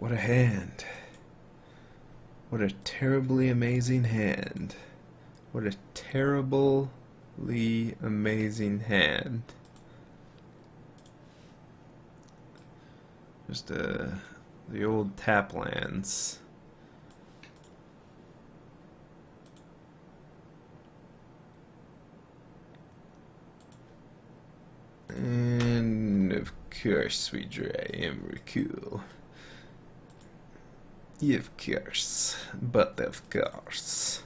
What a hand. What a terribly amazing hand. What a terribly amazing hand. Just the old tap lands. And of course we draw Emrakul. Of course, but of course.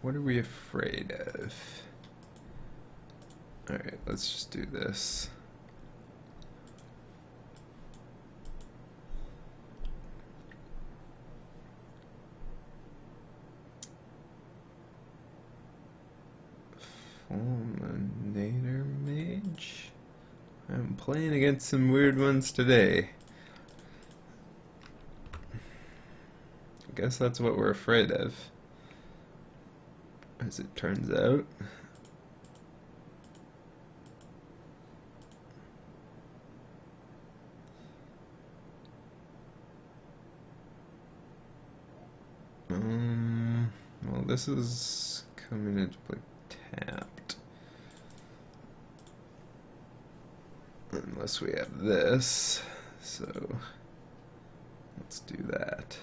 What are we afraid of? Alright, let's just do this. Fulminator Mage? I'm playing against some weird ones today. I guess that's what we're afraid of, as it turns out. Well, this is coming into play tapped. Unless we have this, so let's do that.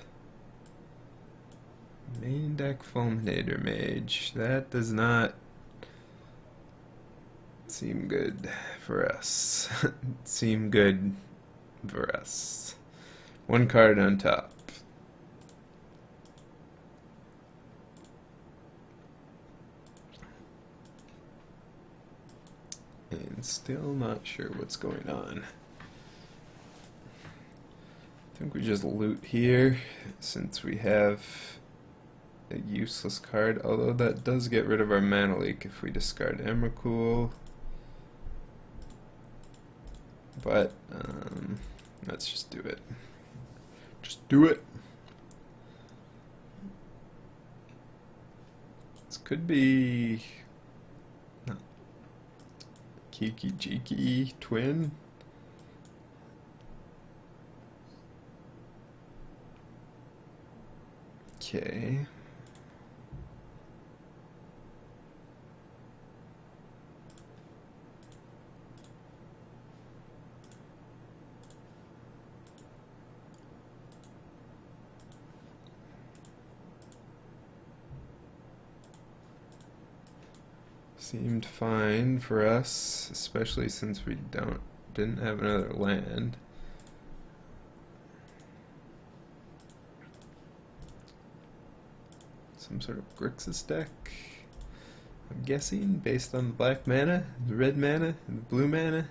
Main deck Fulminator Mage. That does not seem good for us. Seem good for us. One card on top. And still not sure what's going on. I think we just loot here since we have a useless card, although that does get rid of our mana leak if we discard Emrakul. But let's just do it. Just do it. This could be Kiki Jiki Twin. Okay. Seemed fine for us, especially since we didn't have another land. Some sort of Grixis deck, I'm guessing, based on the black mana, the red mana, and the blue mana.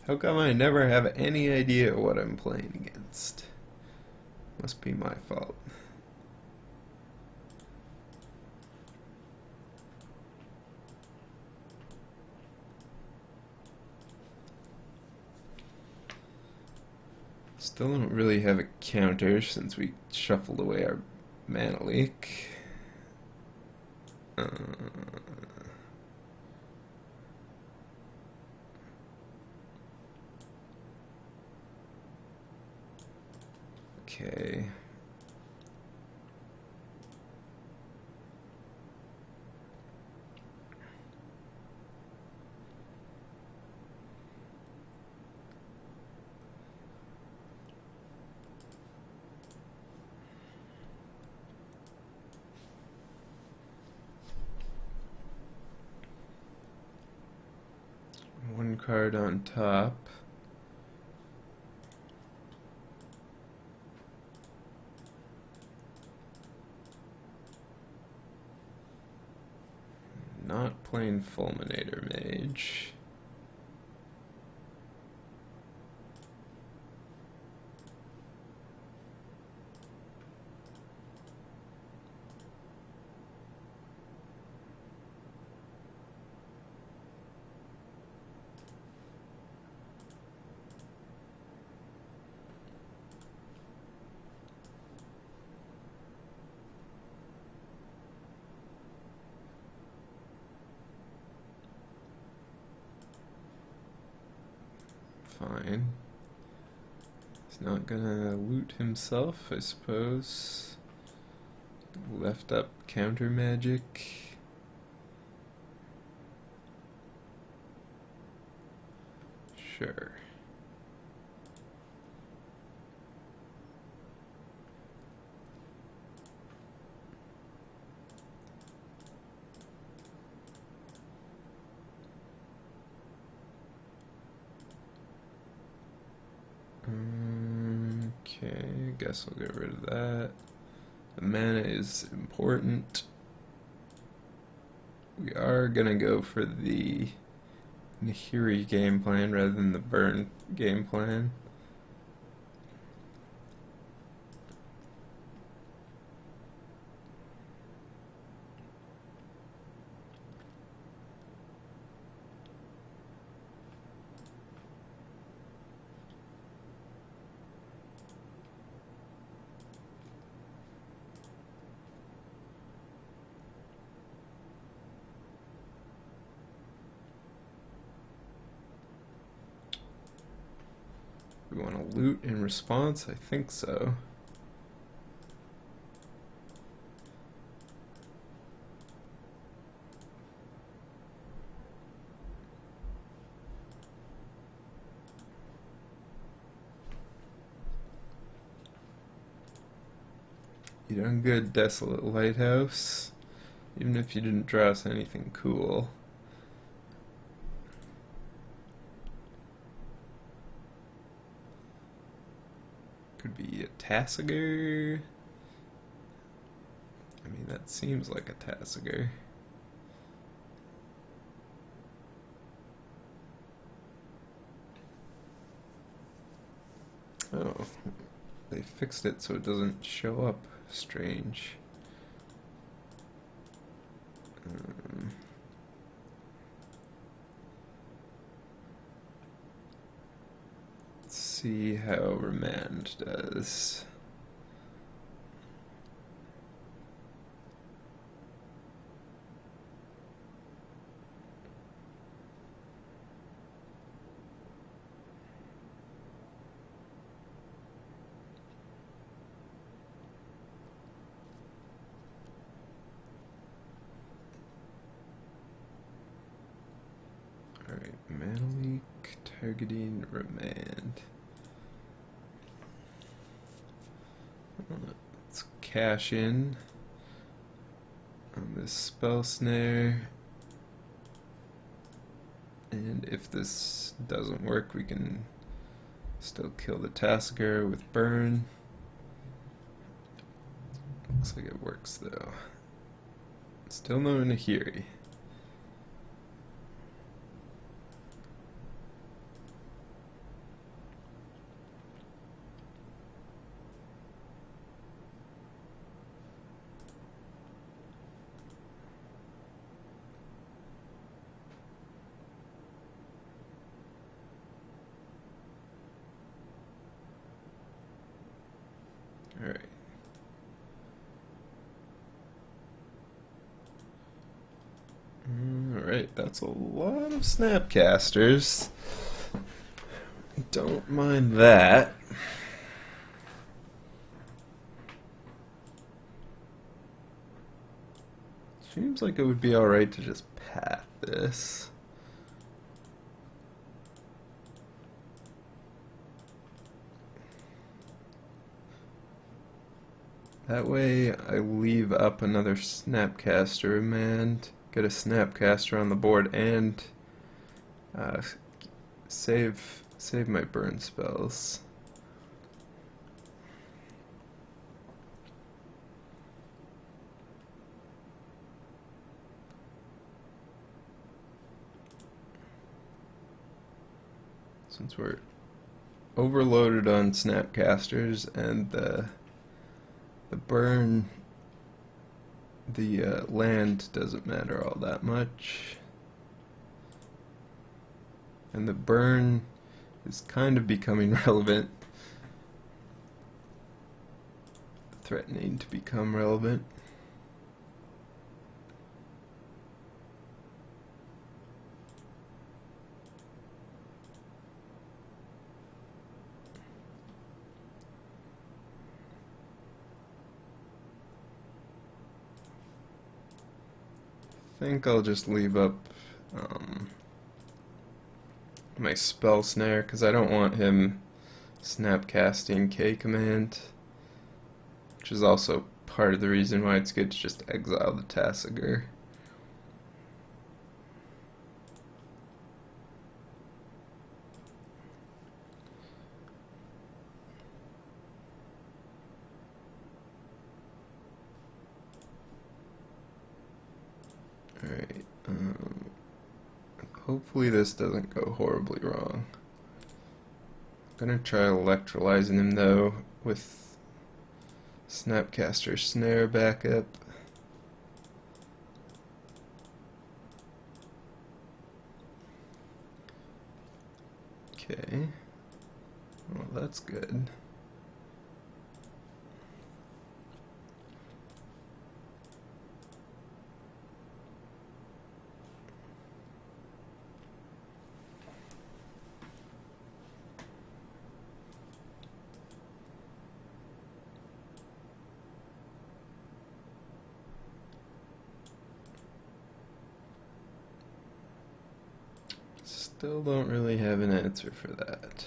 How come I never have any idea what I'm playing against? Must be my fault. Still don't really have a counter since we shuffled away our mana leak. Okay. One card on top. Not playing Fulminator Mage. fine. He's not gonna loot himself, I suppose. Left up counter magic. Sure. Okay, guess we'll get rid of that. The mana is important. We are gonna go for the Nahiri game plan rather than the burn game plan. We want to loot in response? I think so. You done good, Desolate Lighthouse. Even if you didn't draw us anything cool. Could be a Tasigur. I mean, that seems like a Tasigur. Oh, they fixed it so it doesn't show up. Strange. Let's see how Remand does. Alright, mana leak, targeting, Remand. Let's cash in on this spell snare. And if this doesn't work, we can still kill the Tasigur with burn. Looks like it works though. Still no Nahiri. Alright. Alright, that's a lot of Snapcasters. Don't mind that. Seems like it would be alright to just path this. That way I leave up another Snapcaster and get a Snapcaster on the board and save my burn spells. Since we're overloaded on Snapcasters and the burn, the land doesn't matter all that much. And the burn is kind of becoming relevant. Threatening to become relevant. think I'll just leave up my spell snare because I don't want him snapcasting K command, which is also part of the reason why it's good to just exile the Tasigur. Alright, hopefully this doesn't go horribly wrong. I'm gonna try electrolyzing him though with Snapcaster Snare backup. Okay, well that's good. Still don't really have an answer for that.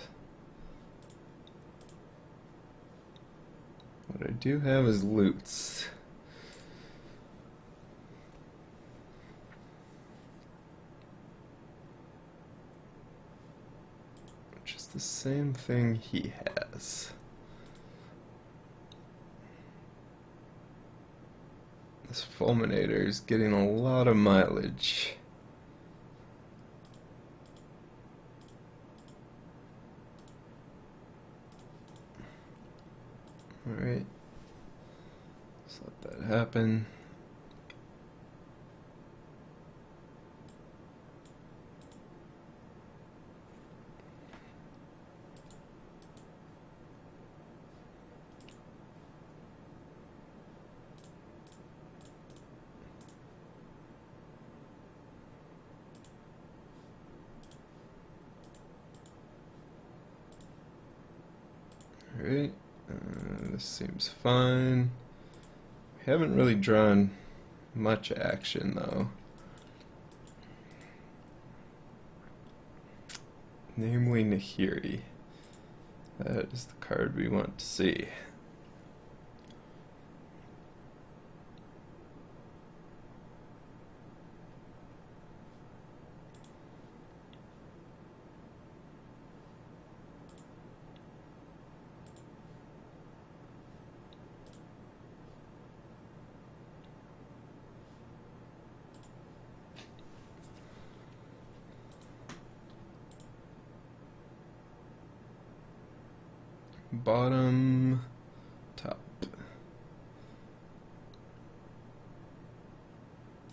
What I do have is loots. Which is the same thing he has. This Fulminator is getting a lot of mileage. Alright, let's let that happen. Alright. This seems fine. We haven't really drawn much action though. Namely Nahiri. That is the card we want to see. Bottom, top.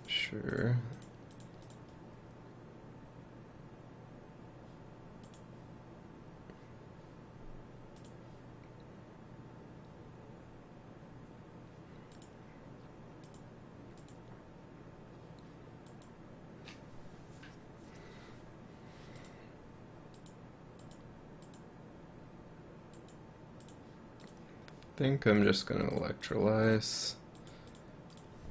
Sure. I think I'm just gonna electrolyze.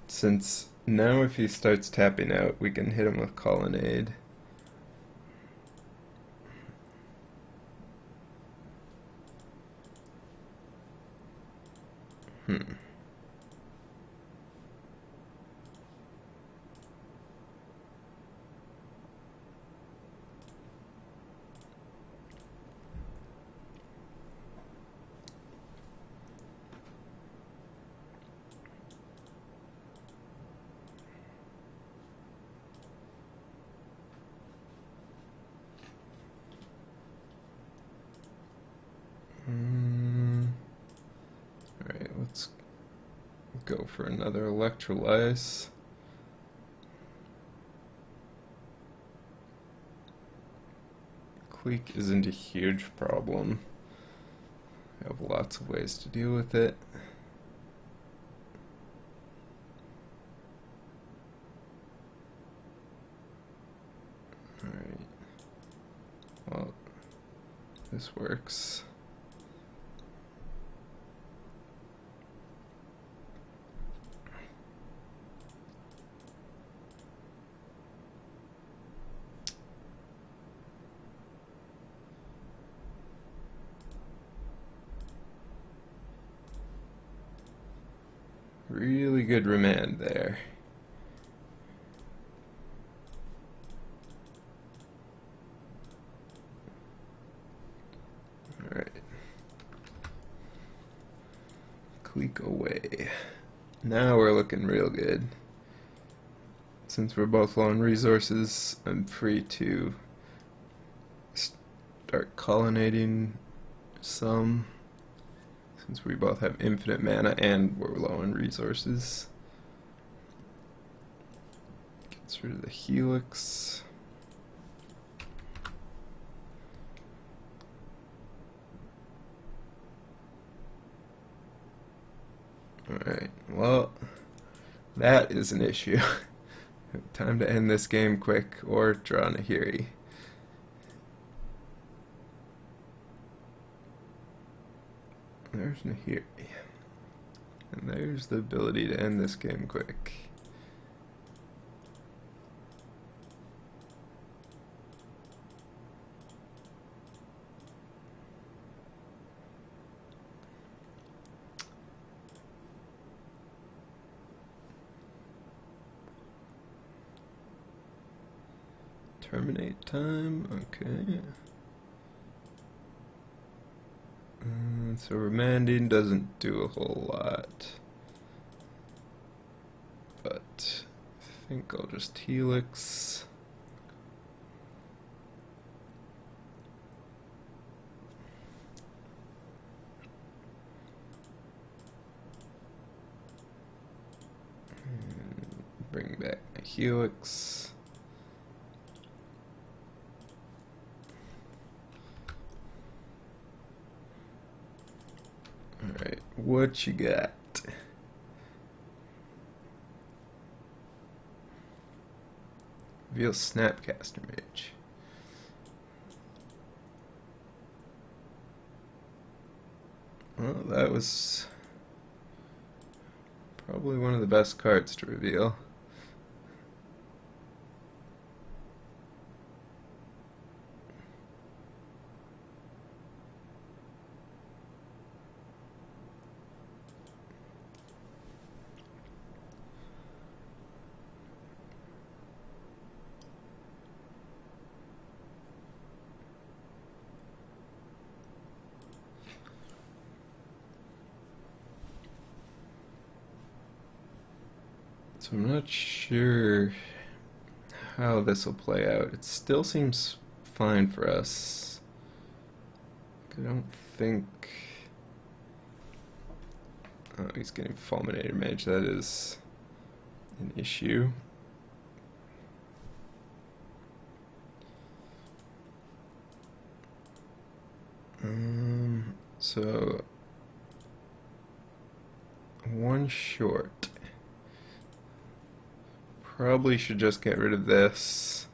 Since now if he starts tapping out, we can hit him with Colonnade. Alright, let's go for another electrolyze. Clique isn't a huge problem. We have lots of ways to deal with it. Alright. Well, this works. really good remand there. Alright. Click away. Now we're looking real good. Since we're both low on resources, I'm free to start colonnading some. Since we both have infinite mana and we're low on resources. Gets rid of the Helix. Alright, well, that is an issue. Time to end this game quick or draw Nahiri. There's Nahiri. And there's the ability to end this game quick. Terminate time, okay. So remanding doesn't do a whole lot. But I think I'll just Helix. And bring back my Helix. Alright, what you got? Reveal Snapcaster Mage. Well, that was probably one of the best cards to reveal. So I'm not sure how this will play out. It still seems fine for us. I don't think... Oh, he's getting Fulminator Mage. That is an issue. So... one short. Probably should just get rid of this.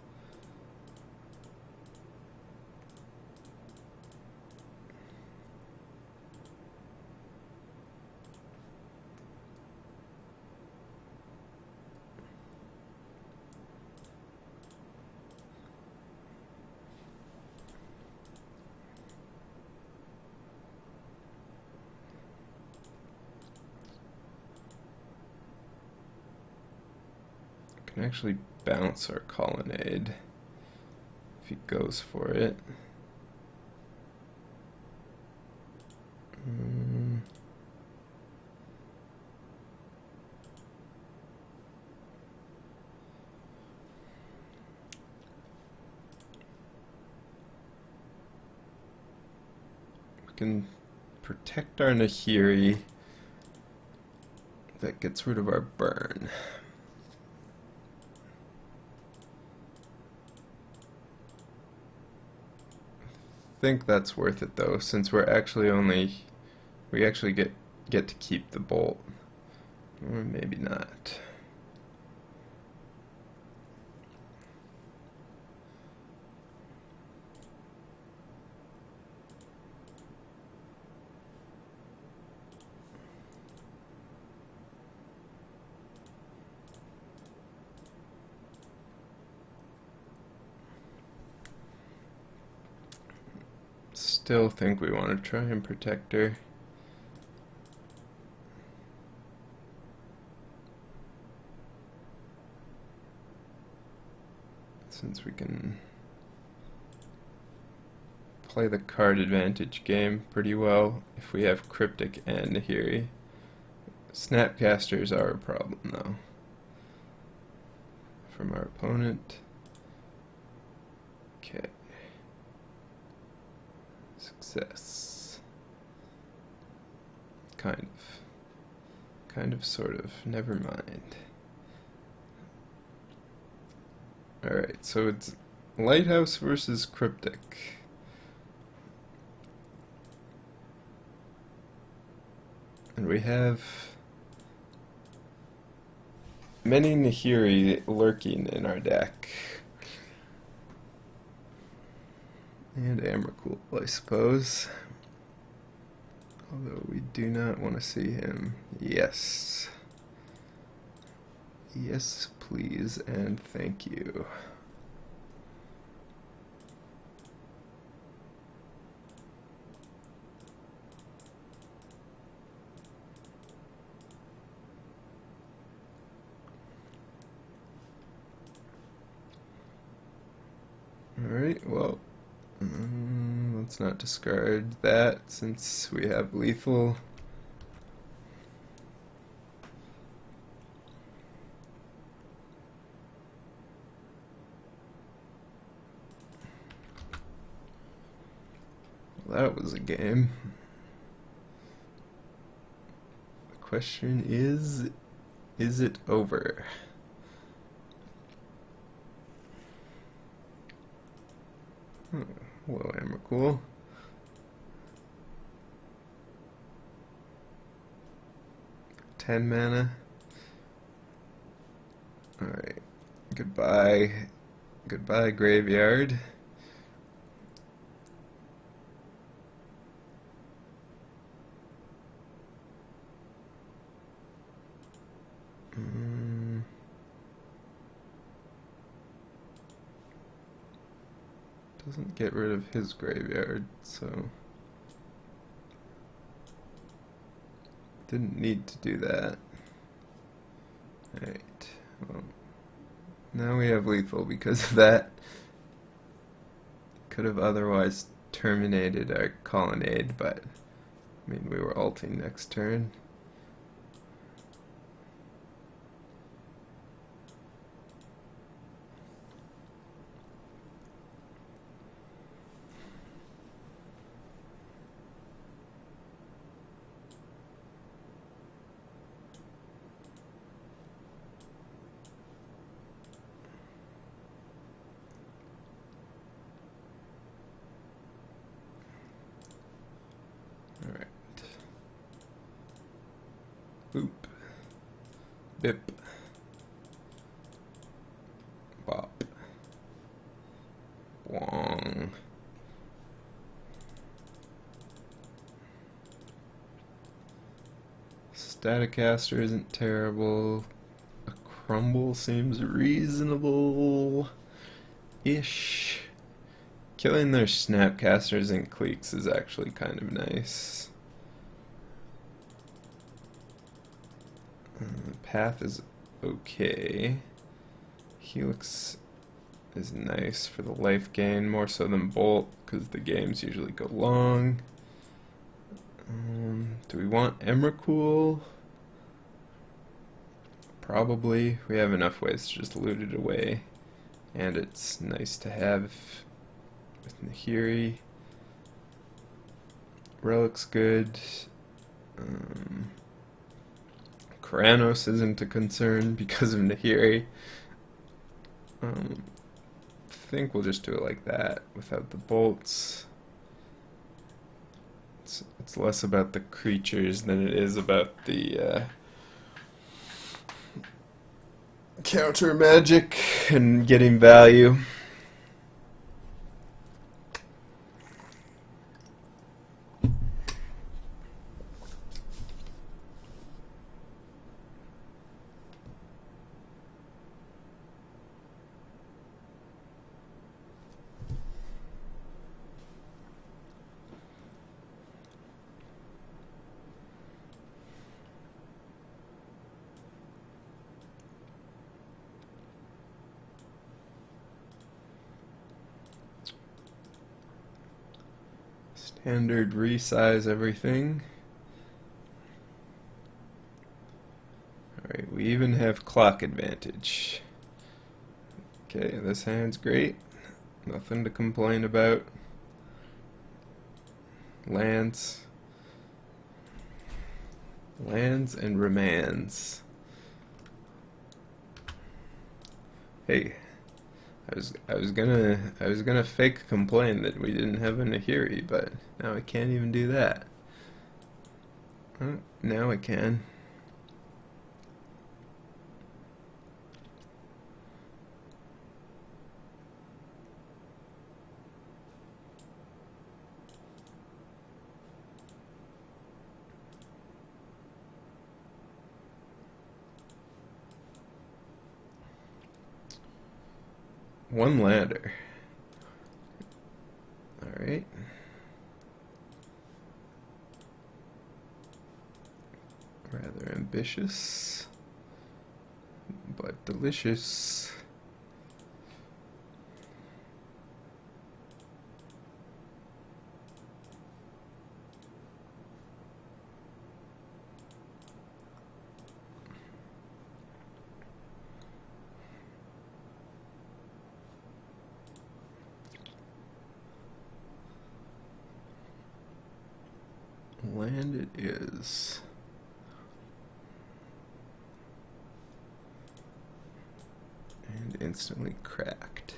Can actually bounce our colonnade if he goes for it. We can protect our Nahiri. That gets rid of our burn. I think that's worth it though, since we actually get to keep the bolt, or maybe not. Still think we want to try and protect her. since we can play the card advantage game pretty well if we have Cryptic and Nahiri. Snapcasters are a problem though from our opponent. Okay. Success. Kind of, sort of, never mind. Alright, so it's Lighthouse versus Cryptic. And we have many Nahiri lurking in our deck. And Emrakul, I suppose. Although we do not want to see him. Yes. Yes, please, and thank you. Alright, well, let's not discard that since we have lethal. Well, that was a game. The question is it over? Oh, hello, Emrakul. Ten mana. Alright. Goodbye. Goodbye, graveyard. Doesn't get rid of his graveyard, so didn't need to do that. Alright, well, now we have lethal because of that. Could have otherwise terminated our colonnade, but I mean, we were ulting next turn. Alright. Boop. Bip. Bop. Wong. Staticaster isn't terrible. A crumble seems reasonable-ish. Killing their Snapcasters and Cliques is actually kind of nice. Path is okay. Helix is nice for the life gain, more so than Bolt, because the games usually go long. Do we want Emrakul? Probably. We have enough ways to just loot it away. And it's nice to have with Nahiri. Relic's good. Karanos isn't a concern because of Nahiri. I think we'll just do it like that without the bolts. It's less about the creatures than it is about the counter magic and getting value. Standard resize everything. Alright, we even have clock advantage. Okay, this hand's great. Nothing to complain about. Lands. Lands and remands. Hey, I was gonna fake complain that we didn't have a Nahiri, but now I can't even do that. Oh, now I can. One lander. Alright. Rather ambitious, but delicious. Land it is. And instantly cracked.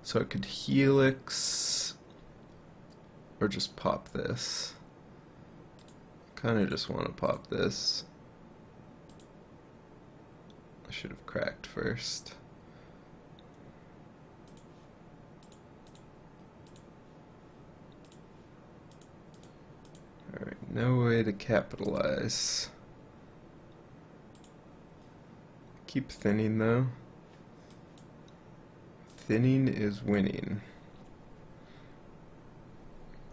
So I could Helix or just pop this. Kinda just want to pop this. I should have cracked first. Alright, no way to capitalize. Keep thinning though. Thinning is winning.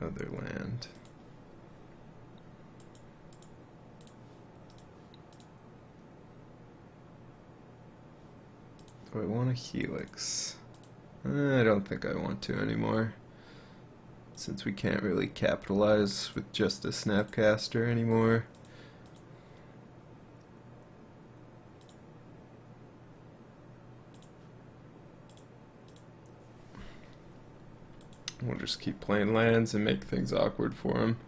Other land. Do I want a Helix? I don't think I want to anymore, since we can't really capitalize with just a Snapcaster anymore. We'll just keep playing lands and make things awkward for him.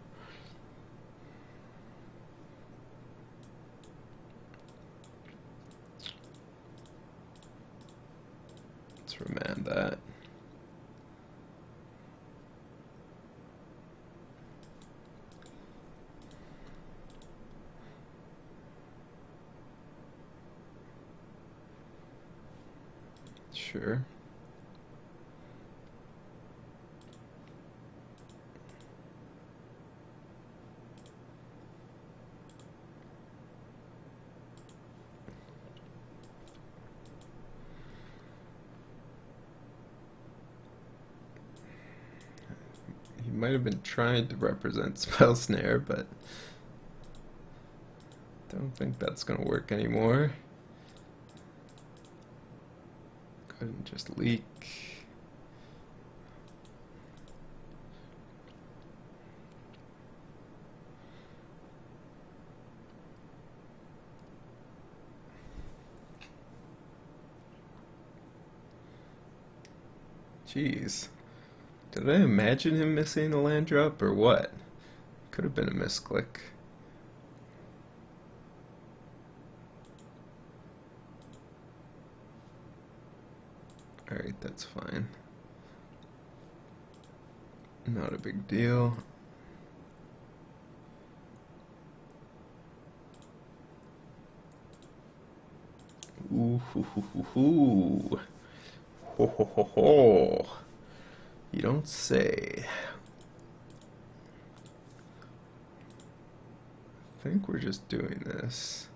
Let's remand that. Sure. He might have been trying to represent Spell Snare, but don't think that's gonna work anymore. Go ahead and just leak. Jeez. Did I imagine him missing a land drop or what? Could have been a misclick. Alright, that's fine. Not a big deal. Ooh, hoo, hoo, hoo, hoo. Ho, ho, ho, ho. You don't say. I think we're just doing this.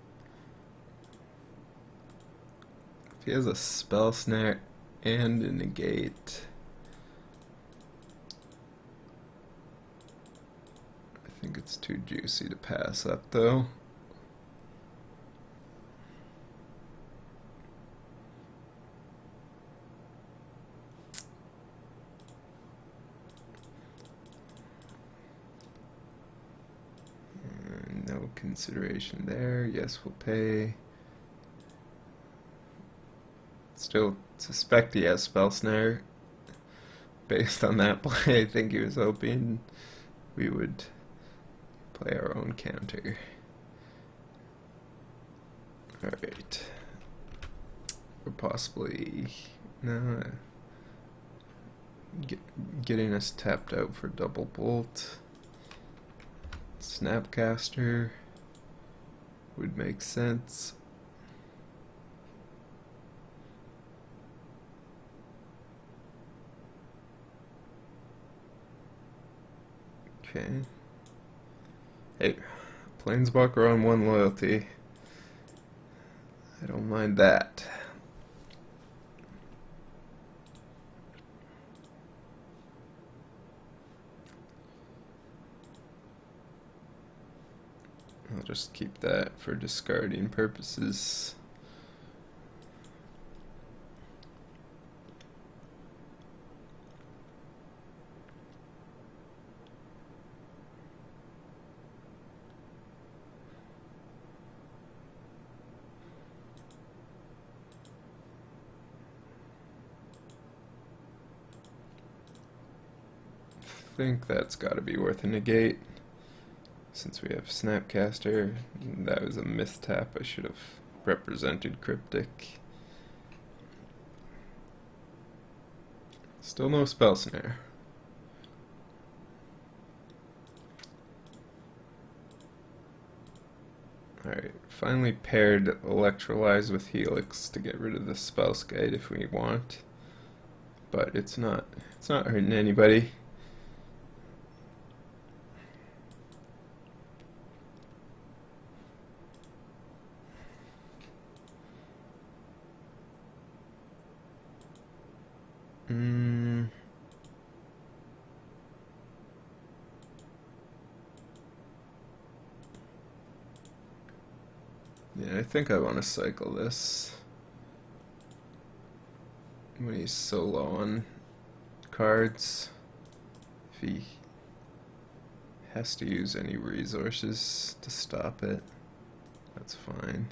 If he has a Spell Snare and a negate, I think it's too juicy to pass up though. No consideration there. Yes, we'll pay. Still suspect he has Spell Snare. Based on that play, I think he was hoping we would play our own counter. Alright. Or possibly... no. Getting us tapped out for double bolt. Snapcaster would make sense. Okay. Hey, Planeswalker on 1 loyalty. I don't mind that. I'll just keep that for discarding purposes. I think that's got to be worth a negate. Since we have Snapcaster, that was a mistap. I should have represented Cryptic. Still no Spell Snare. Alright, finally paired Electrolyze with Helix to get rid of the Spell Guide if we want. But it's not hurting anybody. Yeah, I think I want to cycle this when he's so low on cards. If he has to use any resources to stop it, that's fine.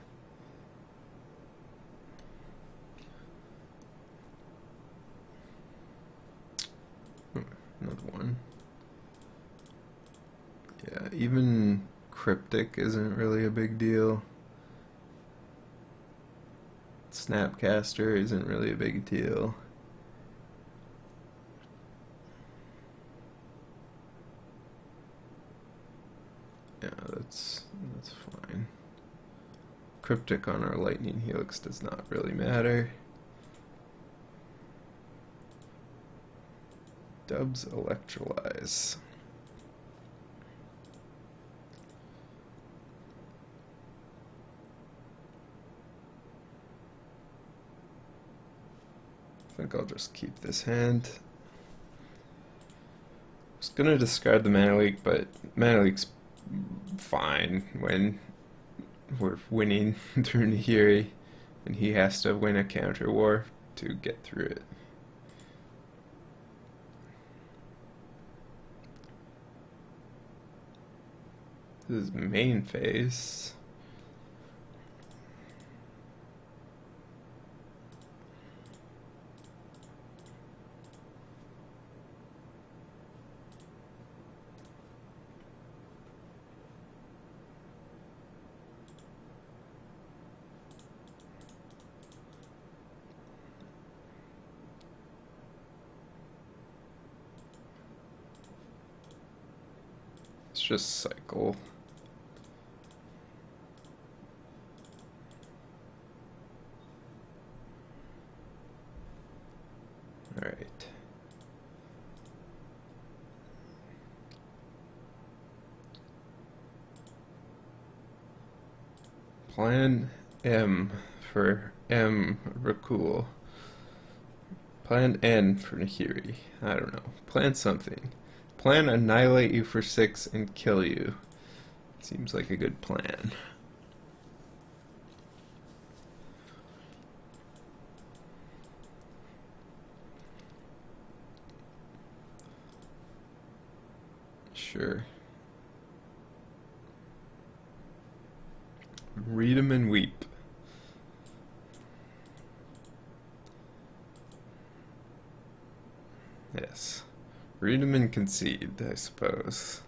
Another one. Yeah, even Cryptic isn't really a big deal. Snapcaster isn't really a big deal. Yeah, that's fine. Cryptic on our Lightning Helix does not really matter. Dubs Electrolyze. I think I'll just keep this hand. I was gonna discard the Mana Leak, but Mana Leak's fine when we're winning through Nahiri, and he has to win a counter war to get through it. This is main phase. Let's just cycle. Alright. Plan M for M Rakul. Plan N for Nahiri. I don't know. Plan something. Plan annihilate you for 6 and kill you. Seems like a good plan. Sure. Read 'em and weep. Yes. Read 'em and concede, I suppose.